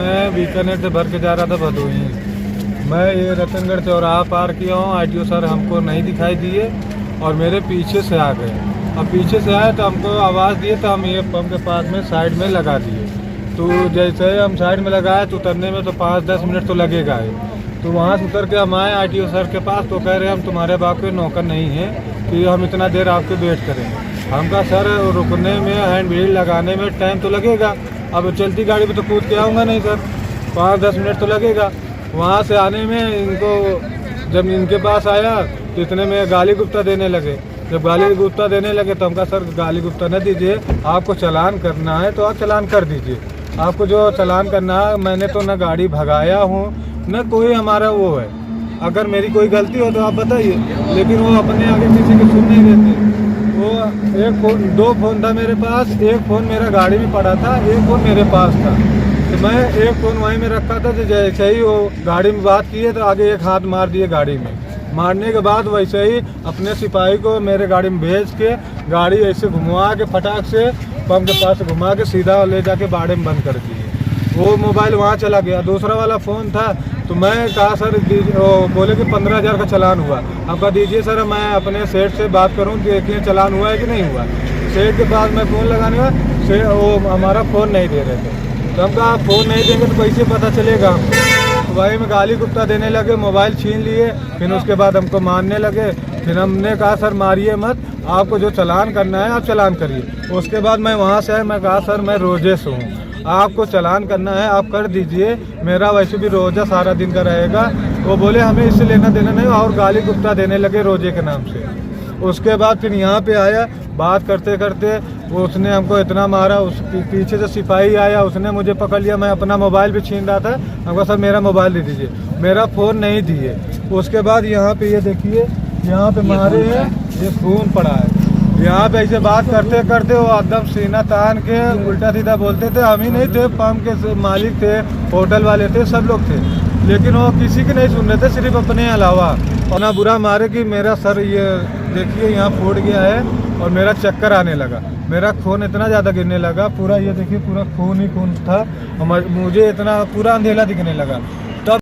मैं बीकानेर से भर के जा रहा था भदोही। मैं ये रतनगढ़ चौराहा पार किया हूँ। आरटीओ सर हमको नहीं दिखाई दिए और मेरे पीछे से आ गए। अब पीछे से आए तो हमको आवाज़ दिए तो हम ये पंप के पास में साइड में लगा दिए। तो जैसे हम साइड में लगाए तो उतरने में तो 5-10 मिनट तो लगेगा ही। तो वहाँ से उतर के हम आए आरटीओ सर के पास, तो कह रहे हम तुम्हारे बाप के नौकर नहीं हैं कि हम इतना देर आपके वेट करें। हमका सर रुकने में, हैंड ब्रेक लगाने में टाइम तो लगेगा। अब चलती गाड़ी पे तो कूद के आऊँगा नहीं सर, 5-10 मिनट तो लगेगा। वहाँ से आने में इनको, जब इनके पास आया तो इतने में गाली गुप्ता देने लगे। जब गाली गुप्ता देने लगे तो हमका सर गाली गुप्ता न दीजिए, आपको चालान करना है तो आप चालान कर दीजिए। आपको जो चालान करना है, मैंने तो न गाड़ी भगाया हूँ न कोई हमारा वो है। अगर मेरी कोई गलती हो तो आप बताइए, लेकिन वो अपने आगे किसी की सुन नहीं देते। वो एक फोन, 2 फोन था मेरे पास, एक फ़ोन मेरा गाड़ी में पड़ा था, एक फ़ोन मेरे पास था। तो मैं एक फ़ोन वहीं में रखा था। तो जैसे ही वो गाड़ी में बात किए तो आगे एक हाथ मार दिए गाड़ी में। मारने के बाद वैसे ही अपने सिपाही को मेरे गाड़ी में भेज के गाड़ी ऐसे घुमा के फटाक से पंप के पास घुमा के सीधा ले जाके बाड़े में बंद कर दिए। वो मोबाइल वहाँ चला गया। दूसरा वाला फ़ोन था तो मैं कहा सर बोले कि 15,000 का चालान हुआ। अब कहा दीजिए सर, मैं अपने सेठ से बात करूँ देखिए चालान हुआ है कि नहीं हुआ। सेठ के पास मैं फ़ोन लगाने का, से वो हमारा फ़ोन नहीं दे रहे थे। तो हम कहा फ़ोन नहीं देंगे तो कैसे पता चलेगा। तो वही में गाली गुप्ता देने लगे, मोबाइल छीन लिए। फिर उसके बाद हमको मारने लगे। फिर हमने कहा सर मारिए मत, आपको जो चालान करना है आप चालान करिए। उसके बाद मैं वहाँ से आया, मैं कहा सर मैं रोजे से हूँ, आपको चालान करना है आप कर दीजिए, मेरा वैसे भी रोज़ा सारा दिन का रहेगा। वो बोले हमें इससे लेना देना नहीं, और गाली गुप्ता देने लगे रोजे के नाम से। उसके बाद फिर यहाँ पे आया, बात करते करते वो उसने हमको इतना मारा। उस पीछे से सिपाही आया, उसने मुझे पकड़ लिया। मैं अपना मोबाइल भी छीन रहा था। हमको सर मेरा मोबाइल दे दीजिए, मेरा फ़ोन नहीं दिए। उसके बाद यहाँ पे ये देखिए, यहाँ पे मारे हैं, ये खून पड़ा है। यहाँ पे ऐसे बात करते करते वो एकदम सीना तान के उल्टा सीधा बोलते थे। हम ही नहीं थे, पंप के मालिक थे, होटल वाले थे, सब लोग थे, लेकिन वो किसी की नहीं सुन रहे थे, सिर्फ अपने अलावा। और ना बुरा मारे कि मेरा सर ये देखिए यहाँ फूट गया है और मेरा चक्कर आने लगा। मेरा खून इतना ज़्यादा गिरने लगा, पूरा ये देखिए पूरा खून ही खून था और मुझे इतना पूरा अंधेला दिखने लगा। तब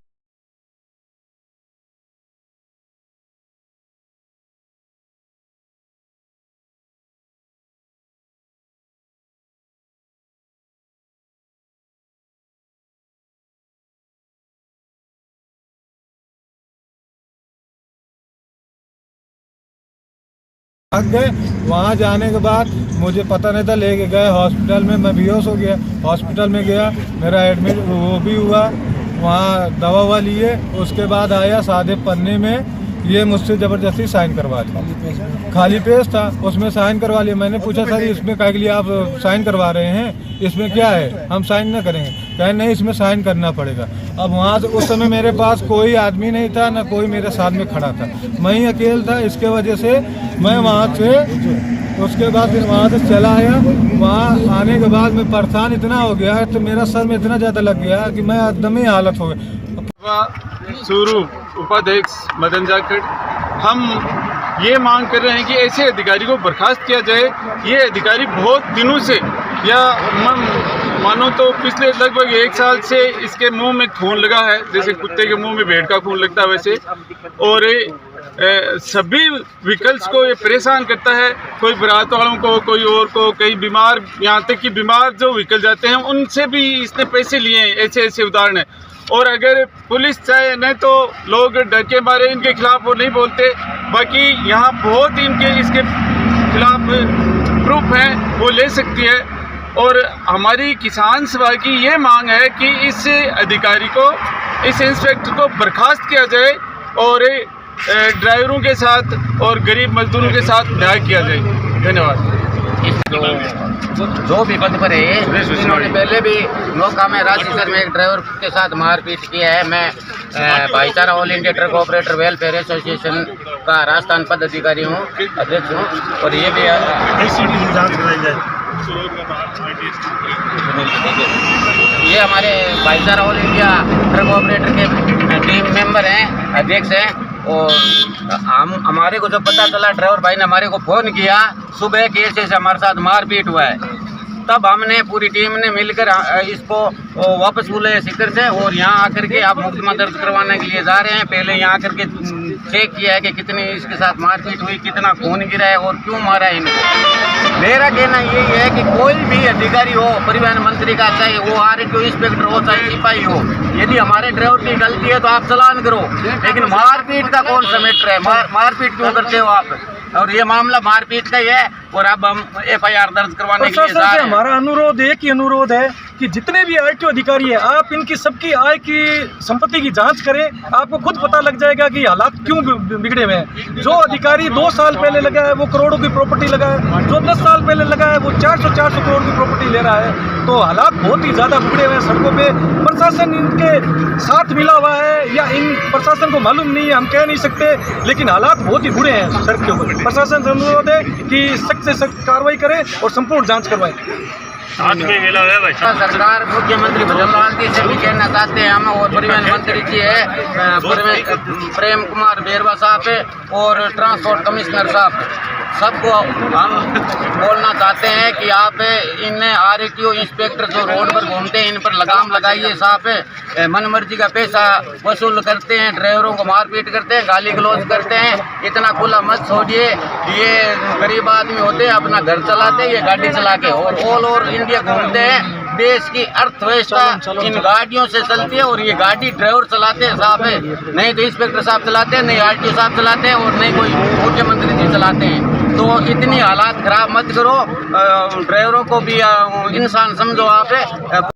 भाग गए। वहाँ जाने के बाद मुझे पता नहीं था, लेके गए हॉस्पिटल में। मैं बेहोश हो गया, हॉस्पिटल में गया, मेरा एडमिट वो भी हुआ, वहाँ दवा ववा लिए। उसके बाद आया सादे पन्ने में, ये मुझसे ज़बरदस्ती साइन करवा दिया। खाली पेज था, उसमें साइन करवा लिया। मैंने पूछा सर इसमें क्या के लिए आप साइन करवा रहे हैं, इसमें क्या है, हम साइन न करेंगे। कहे नहीं इसमें साइन करना पड़ेगा। अब वहाँ से उस समय मेरे पास कोई आदमी नहीं था, ना कोई मेरे साथ में खड़ा था, मैं ही अकेला था। इसके वजह से मैं वहाँ से, उसके बाद फिर वहाँ से चला आया। वहाँ आने के बाद मैं परेशान इतना हो गया तो मेरा सर में इतना ज़्यादा लग गया कि मैं एकदम ही हालत हो गया। स्वरूप उपाध्यक्ष मदन जाखड़, हम ये मांग कर रहे हैं कि ऐसे अधिकारी को बर्खास्त किया जाए। ये अधिकारी बहुत दिनों से, या मानो तो पिछले लगभग 1 साल से इसके मुंह में खून लगा है, जैसे कुत्ते के मुंह में भेड़ का खून लगता है वैसे। और सभी व्हीकल्स को ये परेशान करता है, कोई बारात वालों को, कोई और को, कई बीमार, यहाँ तक कि बीमार जो व्हीकल जाते हैं उनसे भी इसने पैसे लिए हैं। ऐसे ऐसे उदाहरण हैं। और अगर पुलिस चाहे नहीं तो लोग डर के मारे इनके खिलाफ वो नहीं बोलते। बाकी यहाँ बहुत इनके इसके खिलाफ प्रूफ हैं, वो ले सकती है। और हमारी किसान सभा की ये मांग है कि इस अधिकारी को, इस इंस्पेक्टर को बर्खास्त किया जाए और ड्राइवरों के साथ और गरीब मजदूरों के साथ न्याय किया जाए। धन्यवाद। जो भी पद पर है, इन्होंने पहले भी मौका में राजस्थान में एक ड्राइवर के साथ मारपीट किया है। मैं भाईचारा all India truck operator welfare association का राजस्थान पद अधिकारी हूँ, अध्यक्ष हूँ। और ये भी ये हमारे भाईचारा ऑल इंडिया ट्रक ऑपरेटर के टीम मेंबर हैं, अध्यक्ष हैं। और हमारे को जब पता चला, ड्राइवर भाई ने हमारे को फ़ोन किया सुबह कि ऐसे हमारे साथ मारपीट हुआ है, तब हमने पूरी टीम ने मिलकर इसको वापस बुलाया सिकर से और यहाँ आकर के आप मुकदमा दर्ज करवाने के लिए जा रहे हैं। पहले यहाँ आकर के चेक किया है कि कितनी इसके साथ मारपीट हुई, कितना खून गिरा है और क्यों मारा है इनको। मेरा कहना यही है कि कोई भी अधिकारी हो, परिवहन मंत्री का, चाहे वो आरटीओ इंस्पेक्टर हो, चाहे सिपाही हो, यदि हमारे ड्राइवर की गलती है तो आप चालान करो, लेकिन मारपीट का कौन सा मैटर है? मारपीट क्यों करते हो आप? और ये मामला मारपीट का ही है और अब हम एफआईआर दर्ज करवाने के लिए जा रहे हैं। हमारा अनुरोध एक ही अनुरोध है कि जितने भी आरटीओ अधिकारी हैं, आप इनकी सबकी आय की संपत्ति की जांच करें। आपको खुद पता लग जाएगा कि हालात क्यों बिगड़े हुए हैं। जो अधिकारी 2 साल पहले लगा है वो करोड़ों की प्रॉपर्टी लगा है, जो 10 साल पहले लगा है वो 400 करोड़ की प्रॉपर्टी ले रहा है। तो हालात बहुत ही ज़्यादा बिगड़े हुए हैं सड़कों पे। प्रशासन इनके साथ मिला हुआ है या इन प्रशासन को मालूम नहीं है, हम कह नहीं सकते, लेकिन हालात बहुत ही बुरे हैं सड़क के ऊपर। प्रशासन से अनुरोध है कि सख्त से सख्त कार्रवाई करें और संपूर्ण जांच करवाएं। सरकार मुख्यमंत्री भजनलाल जी से भी कहना चाहते हैं हम, और परिवहन मंत्री जी है प्रेम कुमार बेरवा साहब है और ट्रांसपोर्ट कमिश्नर साहब, सबको हम बोलना चाहते हैं कि आप इन आरटीओ इंस्पेक्टर जो रोड पर घूमते हैं इन पर लगाम लगाइए। साहब मनमर्जी का पैसा वसूल करते हैं, ड्राइवरों को मारपीट करते हैं, गाली गलौज करते हैं। इतना खुला मत छोड़िए। ये गरीब आदमी होते हैं, अपना घर चलाते हैं, ये गाड़ी चला के और ऑल ओवर इंडिया घूमते हैं। देश की अर्थव्यवस्था इन गाड़ियों से चलती है और ये गाड़ी ड्राइवर चलाते हैं साहब है, नहीं तो इंस्पेक्टर साहब चलाते हैं, नहीं आरटीओ साहब चलाते हैं और नहीं कोई मुख्यमंत्री जी चलाते हैं। तो इतनी हालात खराब मत करो, ड्राइवरों को भी इंसान समझो आप।